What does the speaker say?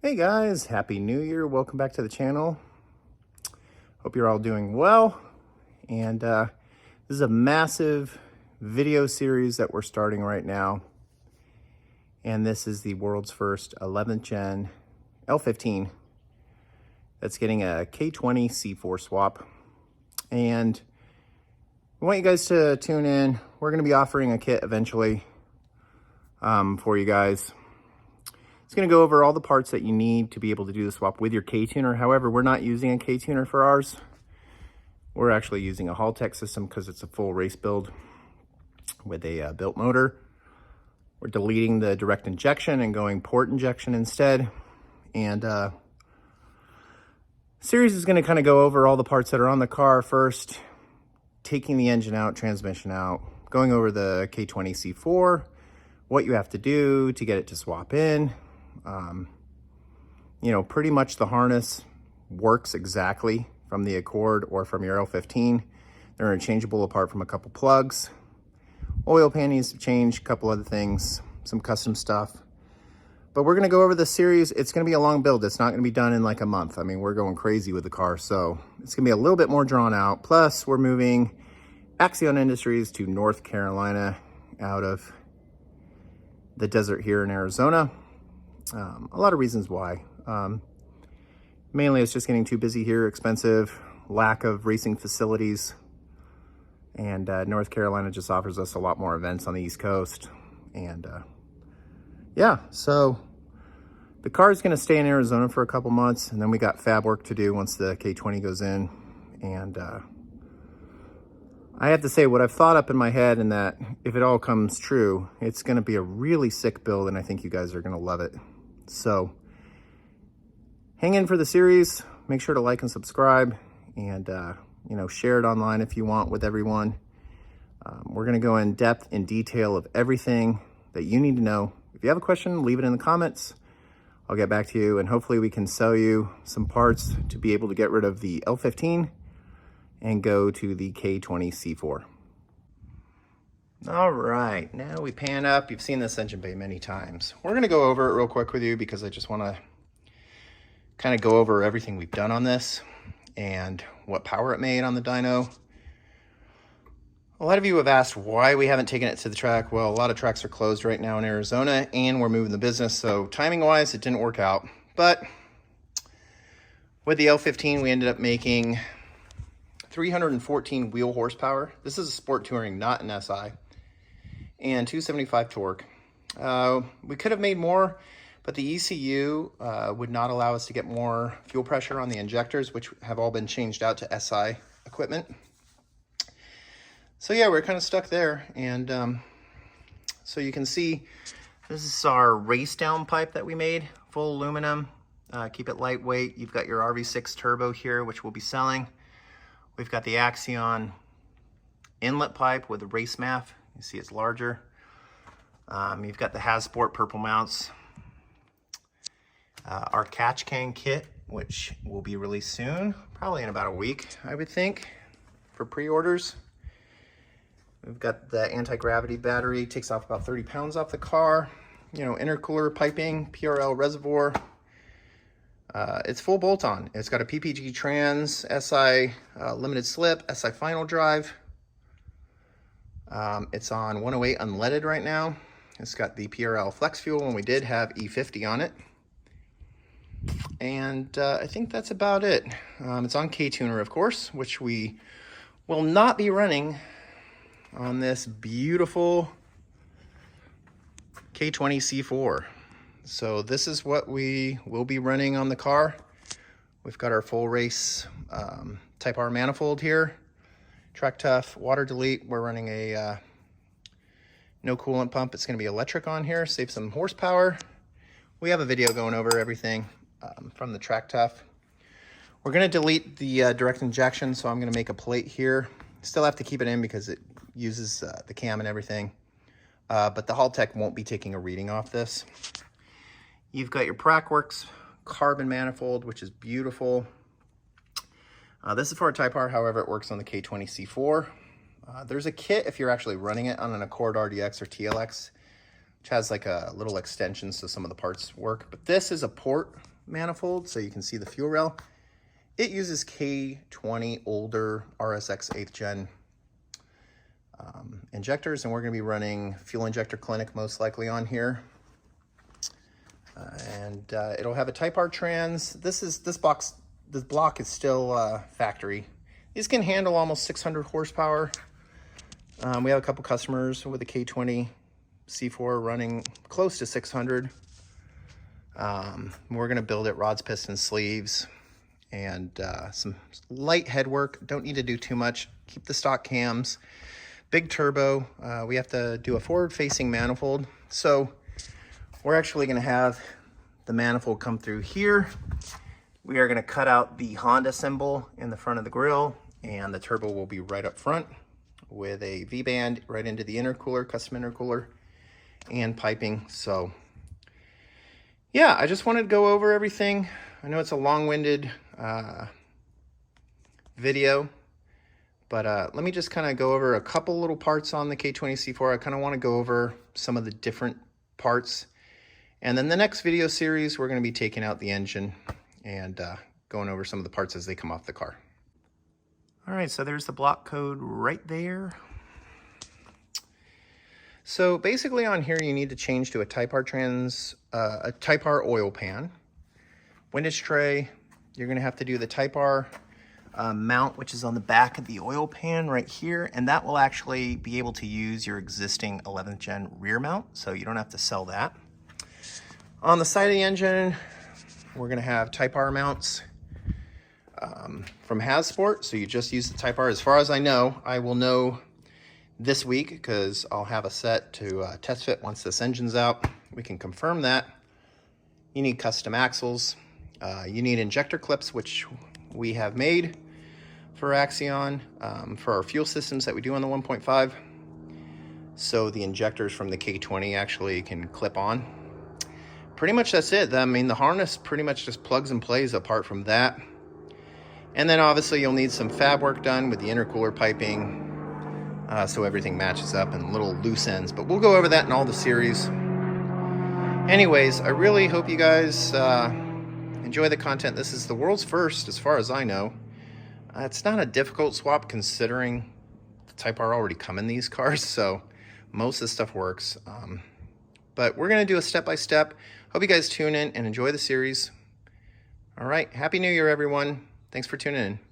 Hey guys, Happy New Year. Welcome back to the channel. Hope you're all doing well. And this is a massive video series that we're starting right now. And this is the world's first 11th gen L15 that's getting a K20c4 swap. And I want you guys to tune in. We're going to be offering a kit eventually for you guys. It's going to go over all the parts that you need to be able to do the swap with your K-tuner. However, we're not using a K-tuner for ours. We're actually using a Haltech system because it's a full race build with a built motor. We're deleting the direct injection and going port injection instead. And series is going to kind of go over all the parts that are on the car first, taking the engine out, transmission out, going over the K20c4, what you have to do to get it to swap in. Pretty much the harness works exactly from the Accord or from your L15. They're interchangeable apart from a couple plugs. Oil pan needs to change, a couple other things, some custom stuff. But we're going to go over this series. It's going to be a long build. It's not going to be done in like a month. I mean, we're going crazy with the car, so it's going to be a little bit more drawn out. Plus, we're moving Axion Industries to North Carolina out of the desert here in Arizona. A lot of reasons why. Mainly it's just getting too busy here, expensive, lack of racing facilities, and North Carolina just offers us a lot more events on the East Coast. And yeah, so the car is going to stay in Arizona for a couple months, and then we got fab work to do once the K20 goes in. And I have to say, what I've thought up in my head, and that if it all comes true, it's going to be a really sick build, and I think you guys are going to love it. So hang in for the series. Make sure to like and subscribe, and share it online if you want with everyone. We're going to go in depth in detail of everything that you need to know. If you have a question, leave it in the comments. I'll get back to you, and hopefully we can sell you some parts to be able to get rid of the L15 and go to the K20c4. All right, now we pan up. You've seen this engine bay many times. We're going to go over it real quick with you because I just want to kind of go over everything we've done on this and what power it made on the dyno. A lot of you have asked why we haven't taken it to the track. Well, a lot of tracks are closed right now in Arizona, and we're moving the business, so timing-wise, it didn't work out. But with the L15, we ended up making 314 wheel horsepower. This is a sport touring, not an SI. And 275 torque. We could have made more, but the ECU would not allow us to get more fuel pressure on the injectors, which have all been changed out to SI equipment. So yeah, we're kind of stuck there. And so you can see, this is our race down pipe that we made, full aluminum, keep it lightweight. You've got your RV6 turbo here, which we'll be selling. We've got the Axion inlet pipe with a race MAF. You see it's larger. You've got the Hasport purple mounts. Our catch can kit, which will be released soon, probably in about a week, I would think, for pre-orders. We've got the anti-gravity battery, takes off about 30 pounds off the car. Intercooler piping, PRL reservoir. It's full bolt-on. It's got a PPG trans, SI limited slip, SI final drive. It's on 108 unleaded right now. It's got the PRL flex fuel, and we did have E50 on it. And I think that's about it. It's on K-tuner, of course, which we will not be running on this beautiful K20c4. So this is what we will be running on the car. We've got our full race Type R manifold here. Track Tough, water delete. We're running a no coolant pump. It's going to be electric on here, save some horsepower. We have a video going over everything from the Track Tough. We're going to delete the direct injection, so I'm going to make a plate here. Still have to keep it in because it uses the cam and everything. But the Haltech won't be taking a reading off this. You've got your Prackworks carbon manifold, which is beautiful. This is for a Type R, however, it works on the K20c4. There's a kit if you're actually running it on an Accord RDX or TLX, which has like a little extension so some of the parts work. But this is a port manifold so you can see the fuel rail. It uses K20 older RSX 8th gen injectors, and we're going to be running fuel injector clinic most likely on here. It'll have a Type R trans. This block is still factory. These can handle almost 600 horsepower. We have a couple customers with a K20c4 running close to 600. We're going to build it rods, pistons, sleeves, and some light head work. Don't need to do too much. Keep the stock cams. Big turbo. We have to do a forward-facing manifold. So we're actually going to have the manifold come through here. We are going to cut out the Honda symbol in the front of the grill, and the turbo will be right up front with a V-band right into the intercooler, custom intercooler, and piping. So yeah, I just wanted to go over everything. I know it's a long-winded video, but let me just kind of go over a couple little parts on the K20c4. I kind of want to go over some of the different parts. And then the next video series, we're going to be taking out the engine and going over some of the parts as they come off the car. All right, so there's the block code right there. So basically on here, you need to change to a Type R oil pan. Windage tray, you're going to have to do the Type R mount, which is on the back of the oil pan right here, and that will actually be able to use your existing 11th gen rear mount, so you don't have to sell that. On the side of the engine, we're going to have Type R mounts from Hasport, so you just use the Type R. As far as I know, I will know this week because I'll have a set to test fit once this engine's out. We can confirm that. You need custom axles. You need injector clips, which we have made for Axion for our fuel systems that we do on the 1.5. So the injectors from the K20 actually can clip on. Pretty much that's it. I mean, the harness pretty much just plugs and plays apart from that. And then obviously you'll need some fab work done with the intercooler piping so everything matches up and little loose ends. But we'll go over that in all the series. Anyways, I really hope you guys enjoy the content. This is the world's first, as far as I know. It's not a difficult swap considering the Type R already come in these cars, so most of the stuff works. But we're going to do a step-by-step. Hope you guys tune in and enjoy the series. All right, Happy New Year, everyone. Thanks for tuning in.